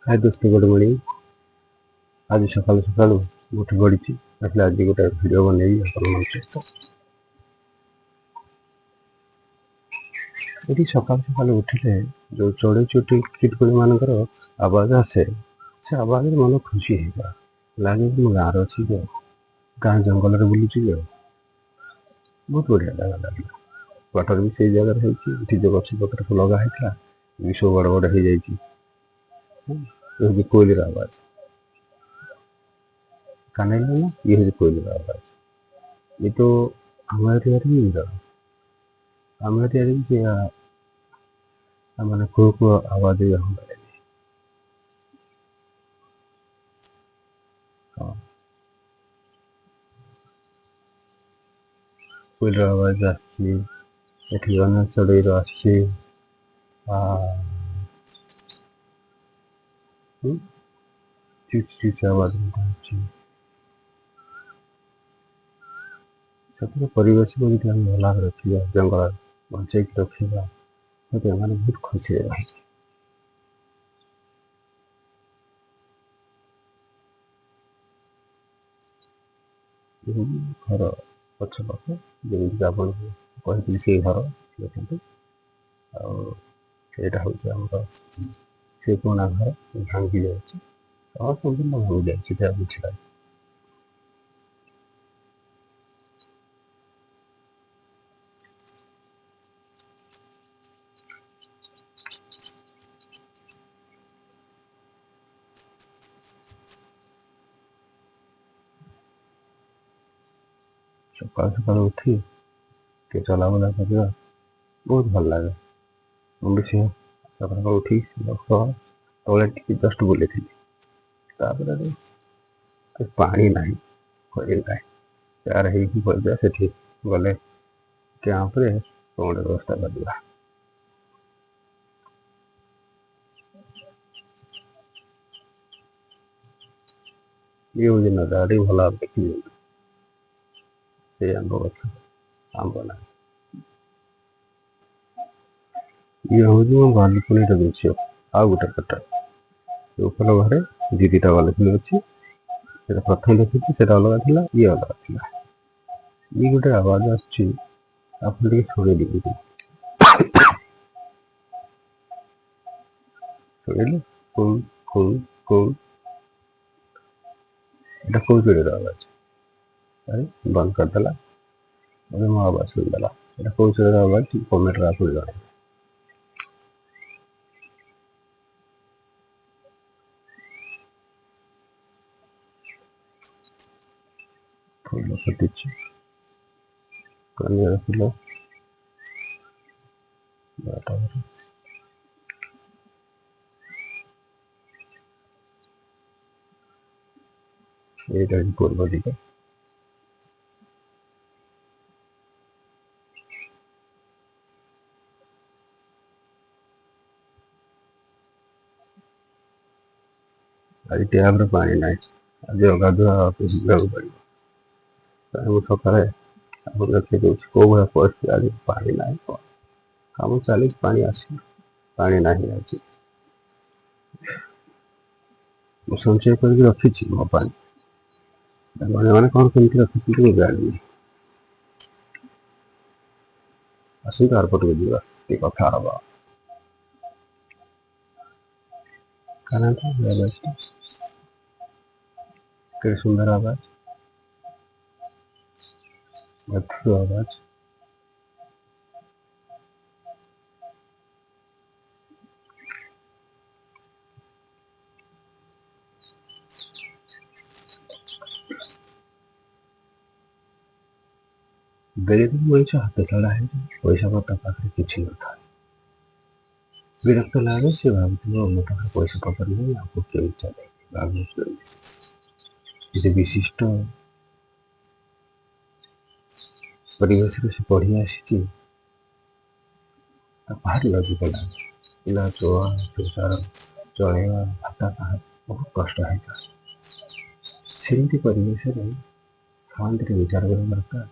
हाय दोस्तों, good morning. आज सकालू सकालू उठी पड़ी आज गोटे भिडियो बनैबी ये सकाल सकालू उठिले जो चढ़ई चिटकुड़ी मानकर आवाज आसे से आवाज मन खुशी है लगे कि गाँव अच्छी गाँ जंगल बुलूची बहुत बढ़िया लगे। बाटर भी से जगह जो गछ पत्र लगा सब बड़ बड़ हो जाए कोयली आवाज कान ना ये हूँ कोयली आवाज। ये तो हमारे एरिया नहीं मिल हमारे एरिया मैंने को आवाज कोयली आवाज आठी अनेक चढ़ई आसी चिच चिच आवाज परिवेश को यदि हम भला रखा जंगल बचे रखा तो मैंने बहुत खुशी रहे। घर पछ पाख जमीक आप कही से घर देखते आईटा हूँ आम से पुणा घर भांगी जाए संपूर्ण भांगी जाए बुझा सकाल सकाल उठी चला बुला करवा बहुत भल लगे। मुझे सकाल उठी तले जस्ट बुले थी पानी ना यार से गले कैंप रे कौन व्यवस्था करवा ये हूँ नजारे भला देखी से आंब गछ आंब ना ये हूँ मो बालकुनी दृश्य आ गोटे पट ऊपर घरे दी दीटा बालकुनी अच्छी प्रथम देखी से अलग था ये अलग था ये गोटे आवाज आप शुणी शुणिले कौन कौन कौन এটা কৌ চড়ির আওয়াজ আরে বন্ধ করদেলা মো আওয়াজ শুনদেলা এটা কৌ চড়ির আওয়াজ কমেন্টরে আপনি জানাবেন। ফুল ফুটিছে কনিয়ার ফুল এইটা পূর্ব দিকে ଆଜି ଟ୍ୟାପରେ ପାଣି ନାହିଁ ଆଜି ଅଗାଧୁଆ ଅଫିସ ଯିବାକୁ ପଡ଼ିବ ମୁଁ ସକାଳେ ଆପଣ ଦେଖି ଦେଉଛି କେଉଁ ଭଳିଆ ପରିସ୍ଥିତି ଆଜି ପାଣି ନାହିଁ କାମ ଚାଲିଛି ପାଣି ଆସିବ ପାଣି ନାହିଁ ଆଜି ମୁଁ ସଞ୍ଚୟ କରିକି ରଖିଛି ମୋ ପାଣି ମାନେ କ'ଣ କେମିତି ରଖିଛନ୍ତି ମୁଁ ଜାଣିନି। ଆସନ୍ତୁ ଆରପଟକୁ ଯିବା ଟିକେ କଥା ହବା କାରଣ କେତେ ସୁନ୍ଦର ଆବାଜ मधुर आवाज बेले मनीष हाथ चढ़ा है पैसा पत्ता पाखे किसी न था विरक्त लगे से भावुथ मो पाखे पैसा पत्र नहीं आपको केमी चले भाई विशिष्ट परिवेश से पढ़ी आसी भारी लजिक लगे पिला छुआ संसार चलवा भाता कहा बहुत कष्ट है सेमती परिवेश शांति विचार कर दरकार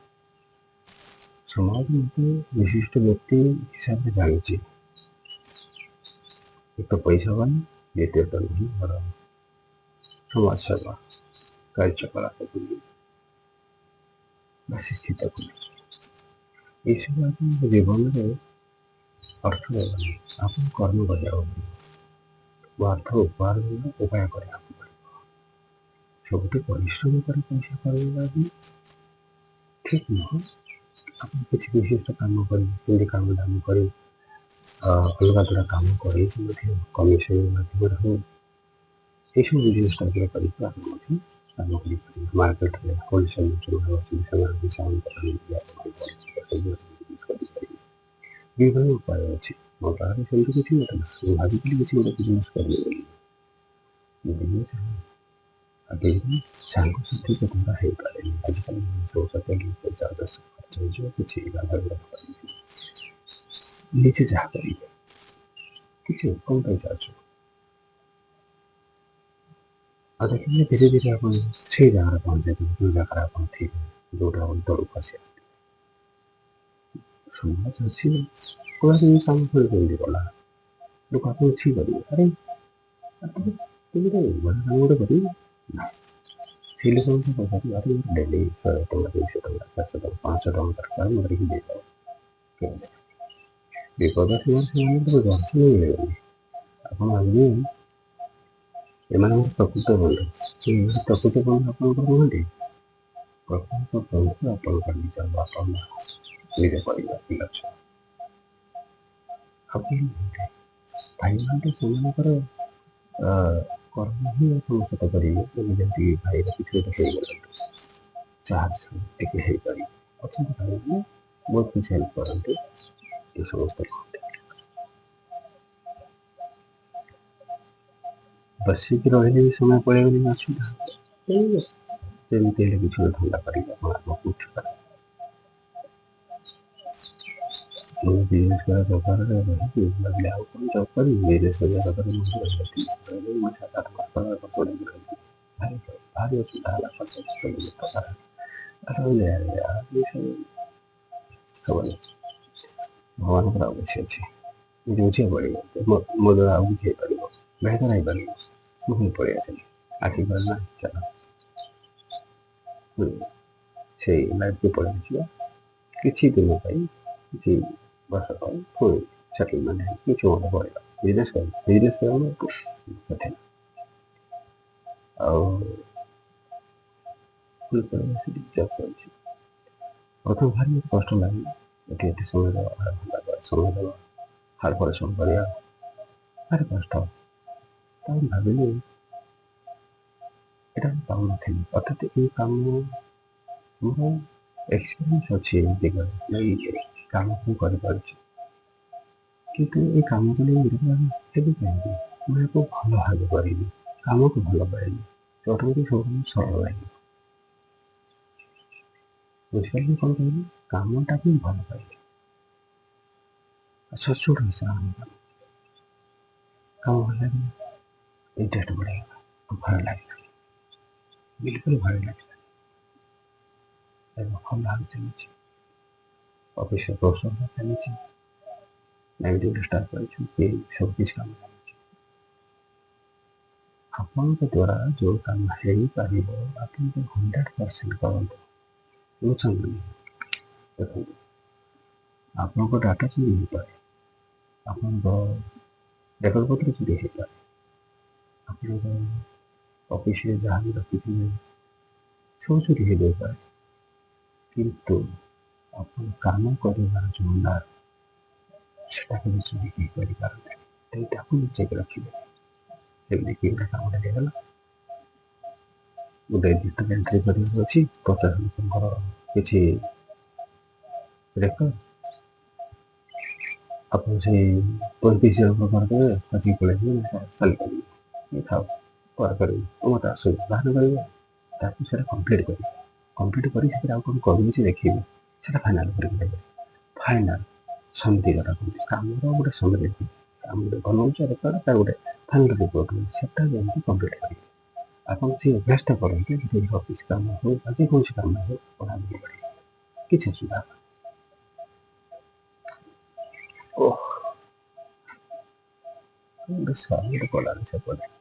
समाज मत विशिष्ट व्यक्ति हिसाब से जानी एक तो पैसा वाला ଦ୍ୱିତୀୟତଃ ନାହିଁ ମୋର ସମାଜ ସେବା କାର୍ଯ୍ୟକଳାପ କଲି ବା ଶିକ୍ଷିତ କଲି। ଏସବୁ ଆପଣଙ୍କ ଜୀବନରେ ଅର୍ଥ ଦେବନି, ଆପଣ କର୍ମ କରିବାକୁ ପଡ଼ିବ। ଅର୍ଥ ଉପାର୍ଜନ ଉପାୟ କରିବାକୁ ପଡ଼ିବ। ସବୁଠି ପରିଶ୍ରମ କରି ପଇସା କରିବା ବି ଠିକ୍ ନୁହଁ। ଆପଣ କିଛି ବିଶିଷ୍ଟ କାମ କରି କେମିତି କାମ ଦାମ କରି ଅଲଗା ଦ୍ୱାରା କାମ କରି ମଧ୍ୟ କମିଶନ ମାଧ୍ୟମରେ ହଉ ଏସବୁ ବିଜନେସ୍ ଟାଇପ୍ର କରିକି ଆପଣ ମଧ୍ୟ କାମ କରିପାରିବେ। ମାର୍କେଟରେ ହୋଲସେଲ୍ ଯେଉଁମାନେ ଅଛନ୍ତି ସେମାନେ କରିପାରିବେ। ବିଭିନ୍ନ ଉପାୟ ଅଛି। ମୋ ପାଖରେ ସେମିତି କିଛି ନଥିଲା, ମୁଁ ଭାବିଥିଲି କିଛି ଗୋଟେ ବିଜନେସ୍ କରିବି ବୋଲି। ବିଜନେସ୍ ବିଜନେସ୍ ସାଙ୍ଗସାଥିଙ୍କ ଦ୍ୱାରା ହେଇପାରେନି। ଆଜିକାଲି ସବୁ ସହିତ ପଇସା ଖର୍ଚ୍ଚ ହେଇଯିବ, କିଛି ଲାଭ ନିଜେ ଯାହା କରିବେ କିଛି କମ୍ ପଇସା ଅଛି। ଆଉ ଦେଖିଲେ ଧୀରେ ଧୀରେ ଆପଣ ସେଇ ଜାଗାରେ ପହଞ୍ଚାଇଦେବେ ଯେଉଁ ଜାଗାରେ ଆପଣ ଥିବେ, ଯେଉଁଟା ଆପଣ ତଳକୁ ଆସି ଆସିଥିବେ। ସମାଜ ଅଛି କୌଣସି କାମ କରି କେମିତି ଗଲା ଲୋକ ଆପଣ ଅଛି କରିବେ, ଆରେ କେମିତି ଭଲ କାମ ଗୋଟେ କରିବେ ନା, ସେଇ ଲୋକଙ୍କୁ ପଚାରିବେ ଆରେ ଡେଲି 100 ଟଙ୍କା 200 ଟଙ୍କା 400 ଟଙ୍କା 500 ଟଙ୍କା ଦରକାର ମରିକି ଦେଇଦେବ। ବିପଦ ଥିବ ସେମାନଙ୍କୁ ଦର୍ଶନ ମିଳିବନି। ଆପଣ ଭାବିବେ ଏମାନଙ୍କର ପ୍ରକୃତ ବନ୍ଧୁ, ଏମାନେ ପ୍ରକୃତ ବନ୍ଧୁ ଆପଣଙ୍କର ନୁହନ୍ତି। ପ୍ରକୃତ ବନ୍ଧୁ ଆପଣଙ୍କର ନିଜ ବାପା ମା, ନିଜ ପରିବାର ପିଲା ଛୁଆ। ଆପଣ ଭାଇମାନେ ସେମାନଙ୍କର କର୍ମ ହିଁ ଆପଣ ସତ କରିବେ। ଯେମିତି ଭାଇର କିଛି ଗୋଟେ ହେଇଗଲା ଚାର୍ଜ ଟିକେ ହେଇପାରିବ ଅଛନ୍ତି ଭାଇମାନେ ବହୁତ କିଛି ହେଲ୍ପ କରନ୍ତି। ଏ ସମସ୍ତେ ବସିକି ରହିଲେ ବି ସମୟ ପଳେଇବନି ଅସୁବିଧା ଯେମିତି ହେଲେ କିଛି ଗୋଟେ ଧନ୍ଦା କରିକି ଆପଣ ଆଗକୁ ଉଠିପାରିବେ। ମୁଁ ବିଜନେସ୍ କରିବା ଦରକାରରେ ରହିକି ଭାବିଲେ ଆଉ କ'ଣ ଜବ୍ କରିବି, ବିଜନେସ୍ କରିବା ଦରକାର ମୁଁ ଭାରି ଅସୁବିଧା ହେଲା ହେବନି। ଭଗବାନଙ୍କର ଆଉ କିଛି ଅଛି, ନିଜେ ବୁଝିବାକୁ ପଡ଼ିବ। ମୋ ଦ୍ୱାରା ଆଉ କିଛି ହେଇପାରିବ, ବେହତର ହେଇପାରିବ। ମୁଁ ହିଁ ପଳେଇ ଆସିଲି, ଆସିପାରିଲା ନା ଚାଲ ସେଇ ଲାଇଫ୍କୁ ପଳେଇ ଆସିବା। କିଛି ଦିନ ପାଇଁ କିଛି ବର୍ଷ ପାଇଁ ପୁଣି ସେଟଲମେଣ୍ଟ ହେଇକି କିଛି ମତେ ପଳେଇବା ବିଜନେସ୍ କରିବା କଠିନ। ଆଉ ସେଠି ଜବ୍ କରିଛି। ପ୍ରଥମେ ଭାରି କଷ୍ଟ ଲାଗିଲା, ଏଠି ସମୟ ଦେବା ସମୟ ଦେବା ହାର୍ଡ଼ ପରିଶ୍ରମ କରିବା ଭାରି କଷ୍ଟ। ତାପରେ ଭାବିଲି ଏଇଟା ମୁଁ ପାଉନଥିଲି, ଅର୍ଥାତ୍ ଏଇ କାମ ମୋର ଏକ୍ସପିରିଏନ୍ସ ଅଛି ଏ ଦିଗରେ, ଏଇ କାମ ମୁଁ କରିପାରୁଛି। କିନ୍ତୁ ଏ କାମ କଲେ ହେବି କାହିଁକି, ମୁଁ ଏହାକୁ ଭଲ ଭାବେ କରିବି, କାମକୁ ଭଲ ପାଇବି, ଅଟୋମେଟିକ୍ ସବୁ ସରଳ ଲାଗିବ। ବୁଝିପାରିଲି କ'ଣ କହିବି, କାମଟାକୁ ଭଲ ପାଇଲି ଛୋଟ ହିସାବ କାମ ଭଲ ଲାଗିଲା, ଇଣ୍ଟରେଷ୍ଟ ବଢ଼ିଗଲା, ଭଲ ଲାଗିଲା, ବିଲକୁଲ ଭଲ ଲାଗିଲା। ଏବେ ଭଲ ଭାବେ ଚାଲିଛି, ଅଫିସରେ ପ୍ରୋସେସ୍ ଚାଲିଛି, ନେଗେଟିଭ୍ ଷ୍ଟାର୍ଟ କରିଛୁ, ସବୁ କିଛି କାମ ଚାଲିଛି। ଆପଣଙ୍କ ଦ୍ୱାରା ଯେଉଁ କାମ ହେଇପାରିବ ଆପଣ 100% କରନ୍ତୁ। ବୁଝୁଛନ୍ତି, ଦେଖନ୍ତୁ ଆପଣଙ୍କ ଡାଟା ଚୋରି ହେଇପାରେ, ଆପଣଙ୍କ ରେକର୍ଡ ପତ୍ର ଚୋରି ହେଇପାରେ, ଆପଣଙ୍କ ଅଫିସରେ ଯାହା ବି ରଖିଥିବେ ସବୁ ଚୋରି ହେଇଯାଇପାରେ, କିନ୍ତୁ ଆପଣ କାମ କରିବାର ଯେଉଁ ନାଁ ସେଟା କେବେ ଚୋରି ହେଇପାରିପାରନ୍ତି। ସେଇଟାକୁ ଲୁଚେଇକି ରଖିବେ। ସେମିତି ଗୋଟେ କାମଟା ହେଇଗଲା, ଗୋଟେ ଡିଜିଟାଲ ଏଣ୍ଟ୍ରି କରିବାକୁ ଅଛି, 50 ଲୋକଙ୍କର କିଛି ରେକର୍ଡ ଆପଣ ସେଇ 35 ଜଣଙ୍କ କରିଦେବେ, ଆଜି ପଳେଇବେ କାଲି କରିବେ, ଥାଉ ପରେ କରିବେ, ମୋତେ ଆସୁଛି ବାହାର କରିବେ, ତାକୁ ସେଇଟା କମ୍ପ୍ଲିଟ୍ କରିବେ। କମ୍ପ୍ଲିଟ୍ କରି ସେଥିରେ ଆଉ କ'ଣ କରୁଛି ଦେଖିବେ, ସେଇଟା ଫାଇନାଲ୍ କରିକି ଦେବେ। ଫାଇନାଲ୍ ସମିତି କଥା କହୁଛି, କାମର ଗୋଟେ ସମିତି କାମ ଗୋଟେ ବନଉଛ ରେକର୍ଡ, ତାର ଗୋଟେ ଫାଇନାଲ୍ ରିପୋର୍ଟ ସେଟା ଯେମିତି କମ୍ପ୍ଲିଟ୍ କରିବେ। ଆପଣ ସେ ଅଭ୍ୟାସଟା କରନ୍ତି, ଯଦି ଅଫିସ୍ କାମ ହଉ ବା ଯେକୌଣସି କାମ ହଉ ପଢ଼ାପଢ଼ି କରିବେ, କିଛି ଅସୁବିଧା ନାହିଁ। ଗୋଟେ ସାଇଡ୍ କଲାନି ସେପଟେ।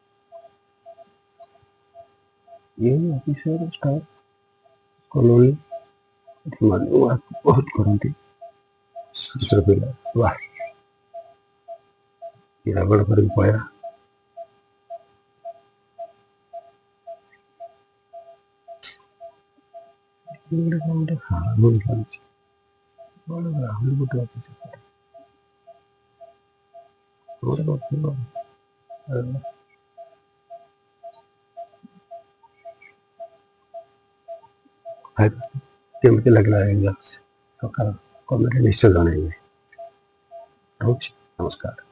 ଏଇ ଅଫିସର ଷ୍ଟାଫ୍ କଲୋନୀ ସେମାନେ ୱାର୍କ ବହୁତ କରନ୍ତି। ଶୀଘ୍ର ପିଲା ବା ରାବଣ କରିକି ପଳେଇବା। ଗୋଟେ ହାମୁଲ ଚାଲିଛି ବଡ଼ ରାହୁଲ ଗୋଟେ ଅଫିସର ଗୋଟେ କରୁଥିବ। କେମିତି ଲାଗିଲା ସକାଳ କମେଣ୍ଟ ନିଶ୍ଚୟ ଜଣେଇବେ। ରହୁଛି, ନମସ୍କାର।